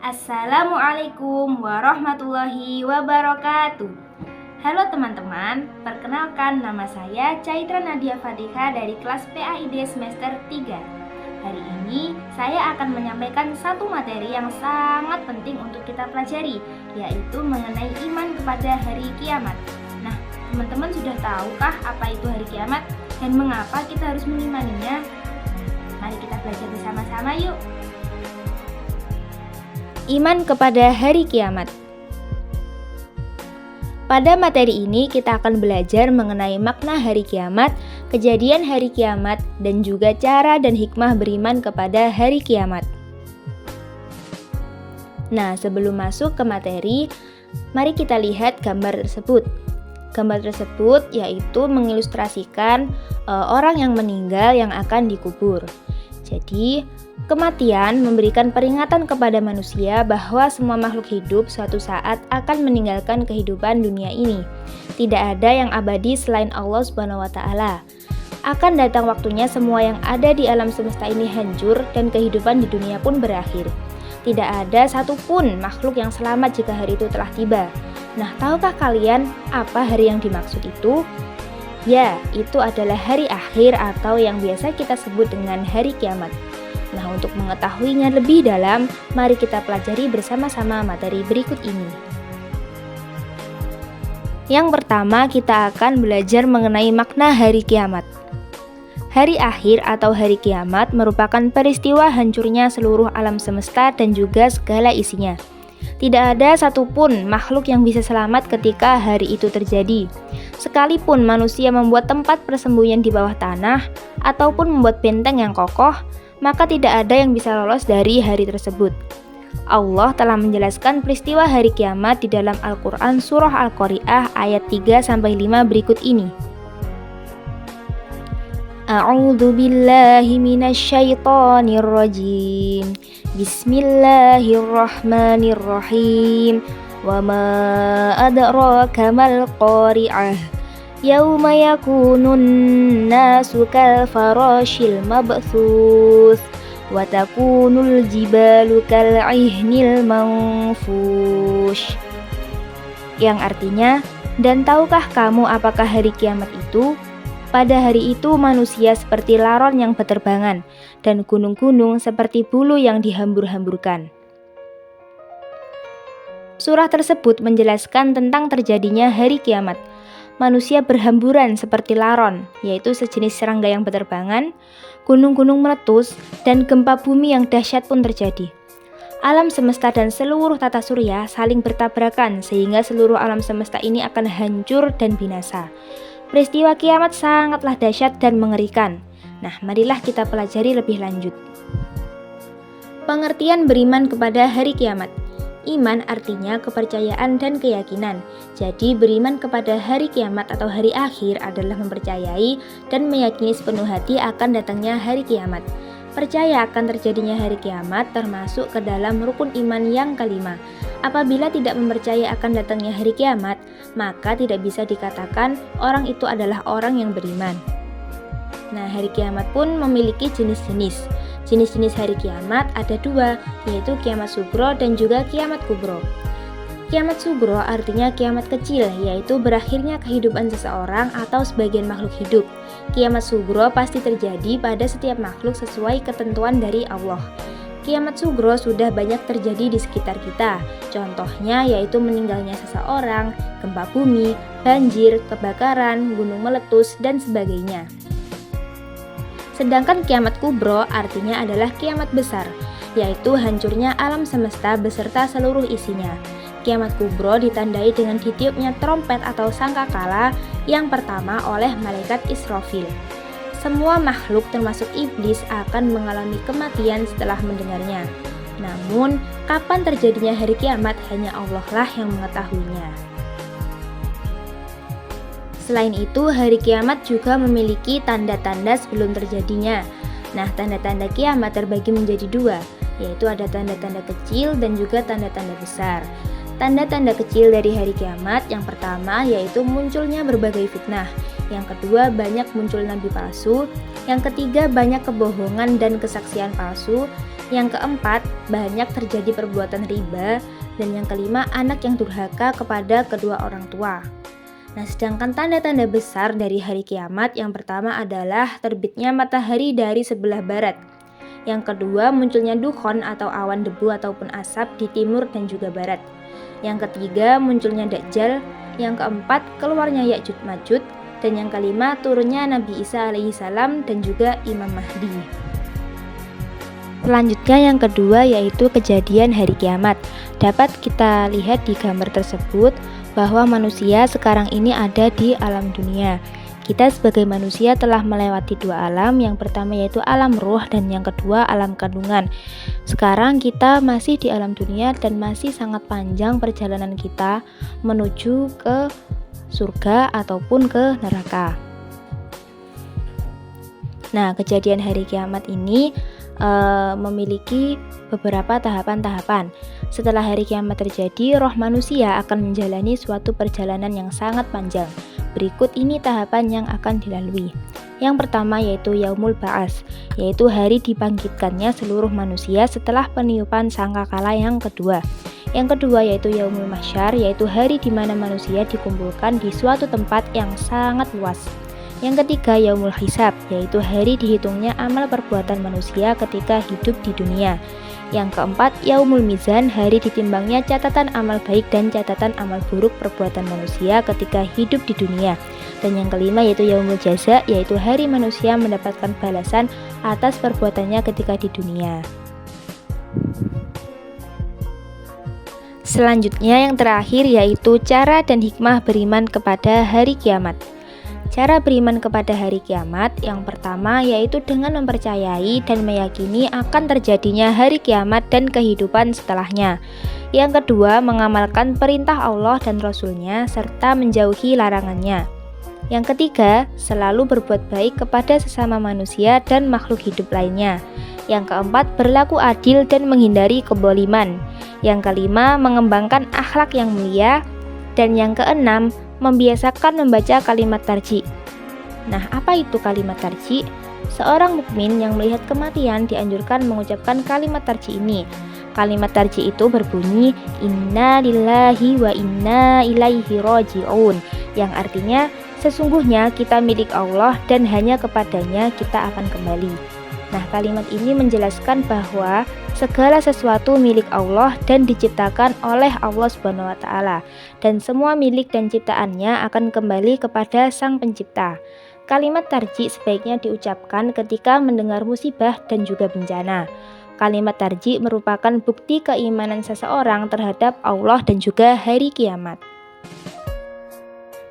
Assalamualaikum warahmatullahi wabarakatuh. Halo teman-teman, perkenalkan nama saya Caitra Nadia Fatiha dari kelas PAID semester 3. Hari ini saya akan menyampaikan satu materi yang sangat penting untuk kita pelajari, yaitu mengenai iman kepada hari kiamat. Nah, teman-teman sudah tahukah apa itu hari kiamat dan mengapa kita harus mengimaninya? Mari kita belajar bersama-sama yuk. Iman kepada hari kiamat. Pada materi ini kita akan belajar mengenai makna hari kiamat, kejadian hari kiamat, dan juga cara dan hikmah beriman kepada hari kiamat. Nah, sebelum masuk ke materi, mari kita lihat gambar tersebut. Gambar tersebut yaitu mengilustrasikan orang yang meninggal yang akan dikubur. Jadi, kematian memberikan peringatan kepada manusia bahwa semua makhluk hidup suatu saat akan meninggalkan kehidupan dunia ini. Tidak ada yang abadi selain Allah Subhanahu wa Ta'ala. Akan datang waktunya semua yang ada di alam semesta ini hancur dan kehidupan di dunia pun berakhir. Tidak ada satupun makhluk yang selamat jika hari itu telah tiba. Nah, tahukah kalian apa hari yang dimaksud itu? Ya, itu adalah hari akhir atau yang biasa kita sebut dengan hari kiamat. Nah, untuk mengetahuinya lebih dalam, mari kita pelajari bersama-sama materi berikut ini. Yang pertama, kita akan belajar mengenai makna hari kiamat. Hari akhir atau hari kiamat merupakan peristiwa hancurnya seluruh alam semesta dan juga segala isinya. Tidak ada satupun makhluk yang bisa selamat ketika hari itu terjadi. Sekalipun manusia membuat tempat persembunyian di bawah tanah ataupun membuat benteng yang kokoh, maka tidak ada yang bisa lolos dari hari tersebut. Allah telah menjelaskan peristiwa hari kiamat di dalam Al-Quran Surah Al-Qari'ah ayat 3-5 berikut ini. A'udzu billahi minasyaitonir rajim. Bismillahirrahmanirrahim. Wa ma adraka mal qari'ah. Yauma yakunun nasu kal farashil mabthuth wa takunul jibalu kal ihnil manfush. Yang artinya, dan tahukah kamu apakah hari kiamat itu? Pada hari itu manusia seperti laron yang berterbangan, dan gunung-gunung seperti bulu yang dihambur-hamburkan. Surah tersebut menjelaskan tentang terjadinya hari kiamat. Manusia berhamburan seperti laron, yaitu sejenis serangga yang berterbangan, gunung-gunung meletus, dan gempa bumi yang dahsyat pun terjadi. Alam semesta dan seluruh tata surya saling bertabrakan sehingga seluruh alam semesta ini akan hancur dan binasa. Peristiwa kiamat sangatlah dahsyat dan mengerikan. Nah, marilah kita pelajari lebih lanjut. Pengertian beriman kepada hari kiamat. Iman artinya kepercayaan dan keyakinan. Jadi, beriman kepada hari kiamat atau hari akhir adalah mempercayai dan meyakini sepenuh hati akan datangnya hari kiamat. Percaya akan terjadinya hari kiamat termasuk ke dalam rukun iman yang kelima. Apabila tidak mempercayai akan datangnya hari kiamat, maka tidak bisa dikatakan orang itu adalah orang yang beriman. Nah, hari kiamat pun memiliki jenis-jenis. Jenis-jenis hari kiamat ada dua, yaitu kiamat sugro dan juga kiamat kubro. Kiamat sugro artinya kiamat kecil, yaitu berakhirnya kehidupan seseorang atau sebagian makhluk hidup. Kiamat sugro pasti terjadi pada setiap makhluk sesuai ketentuan dari Allah. Kiamat sugro sudah banyak terjadi di sekitar kita. Contohnya yaitu meninggalnya seseorang, gempa bumi, banjir, kebakaran, gunung meletus, dan sebagainya. Sedangkan kiamat kubro artinya adalah kiamat besar, yaitu hancurnya alam semesta beserta seluruh isinya. Kiamat kubro ditandai dengan ditiupnya trompet atau sangkakala yang pertama oleh malaikat Israfil. Semua makhluk termasuk iblis akan mengalami kematian setelah mendengarnya. Namun, kapan terjadinya hari kiamat hanya Allah lah yang mengetahuinya. Selain itu, hari kiamat juga memiliki tanda-tanda sebelum terjadinya. Nah, tanda-tanda kiamat terbagi menjadi dua, yaitu ada tanda-tanda kecil dan juga tanda-tanda besar. Tanda-tanda kecil dari hari kiamat yang pertama yaitu munculnya berbagai fitnah. Yang kedua, banyak muncul nabi palsu. Yang ketiga, banyak kebohongan dan kesaksian palsu. Yang keempat, banyak terjadi perbuatan riba. Dan yang kelima, anak yang durhaka kepada kedua orang tua. Nah, sedangkan tanda-tanda besar dari hari kiamat yang pertama adalah terbitnya matahari dari sebelah barat. Yang kedua, munculnya dukhon atau awan debu ataupun asap di timur dan juga barat. Yang ketiga, munculnya Dajjal. Yang keempat, keluarnya Ya'juj Ma'juj. Dan yang kelima, turunnya Nabi Isa alaihissalam dan juga Imam Mahdi. Selanjutnya yang kedua yaitu kejadian hari kiamat. Dapat kita lihat di gambar tersebut bahwa manusia sekarang ini ada di alam dunia. Kita sebagai manusia telah melewati dua alam, yang pertama yaitu alam ruh dan yang kedua alam kandungan. Sekarang kita masih di alam dunia dan masih sangat panjang perjalanan kita menuju ke surga ataupun ke neraka. Nah, kejadian hari kiamat ini memiliki beberapa tahapan-tahapan. Setelah hari kiamat terjadi, roh manusia akan menjalani suatu perjalanan yang sangat panjang. Berikut ini tahapan yang akan dilalui. Yang pertama yaitu Yaumul Ba'ats, yaitu hari dibangkitkannya seluruh manusia setelah peniupan sangkakala yang kedua. Yang kedua yaitu Yaumul Mahsyar, yaitu hari di mana manusia dikumpulkan di suatu tempat yang sangat luas. Yang ketiga Yaumul Hisab, yaitu hari dihitungnya amal perbuatan manusia ketika hidup di dunia. Yang keempat Yaumul Mizan, hari ditimbangnya catatan amal baik dan catatan amal buruk perbuatan manusia ketika hidup di dunia. Dan yang kelima yaitu Yaumul Jaza, yaitu hari manusia mendapatkan balasan atas perbuatannya ketika di dunia. Selanjutnya yang terakhir yaitu cara dan hikmah beriman kepada hari kiamat. Cara beriman kepada hari kiamat yang pertama yaitu dengan mempercayai dan meyakini akan terjadinya hari kiamat dan kehidupan setelahnya. Yang kedua, mengamalkan perintah Allah dan Rasul-Nya serta menjauhi larangannya. Yang ketiga, selalu berbuat baik kepada sesama manusia dan makhluk hidup lainnya. Yang keempat, berlaku adil dan menghindari keboliman. Yang kelima, mengembangkan akhlak yang mulia. Dan yang keenam, membiasakan membaca kalimat tarji. Nah, apa itu kalimat tarji? Seorang mukmin yang melihat kematian dianjurkan mengucapkan kalimat tarji ini. Kalimat tarji itu berbunyi Inna lillahi wa inna ilaihi raji'un, yang artinya sesungguhnya kita milik Allah dan hanya kepadanya kita akan kembali. Nah, kalimat ini menjelaskan bahwa segala sesuatu milik Allah dan diciptakan oleh Allah Subhanahu wa taala, dan semua milik dan ciptaannya akan kembali kepada Sang Pencipta. Kalimat tarji sebaiknya diucapkan ketika mendengar musibah dan juga bencana. Kalimat tarji merupakan bukti keimanan seseorang terhadap Allah dan juga hari kiamat.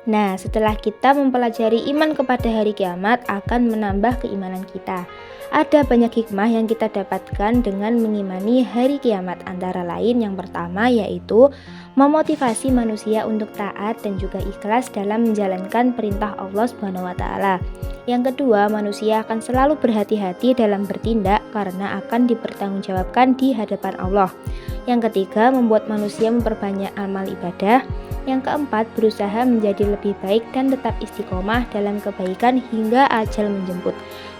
Nah, setelah kita mempelajari iman kepada hari kiamat akan menambah keimanan kita. Ada banyak hikmah yang kita dapatkan dengan mengimani hari kiamat, antara lain yang pertama yaitu memotivasi manusia untuk taat dan juga ikhlas dalam menjalankan perintah Allah Subhanahu wa taala. Yang kedua, manusia akan selalu berhati-hati dalam bertindak karena akan dipertanggungjawabkan di hadapan Allah. Yang ketiga, membuat manusia memperbanyak amal ibadah. Yang keempat, berusaha menjadi lebih baik dan tetap istiqomah dalam kebaikan hingga ajal menjemput.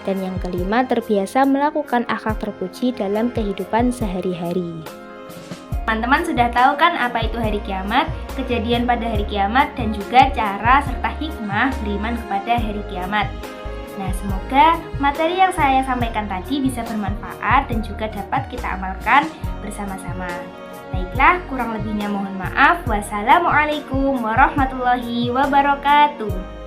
Dan yang kelima, terbiasa melakukan akhlak terpuji dalam kehidupan sehari-hari. Teman-teman sudah tahu kan apa itu hari kiamat, kejadian pada hari kiamat, dan juga cara serta hikmah beriman kepada hari kiamat. Nah, semoga materi yang saya sampaikan tadi bisa bermanfaat dan juga dapat kita amalkan bersama-sama. Baiklah, kurang lebihnya mohon maaf. Wassalamualaikum warahmatullahi wabarakatuh.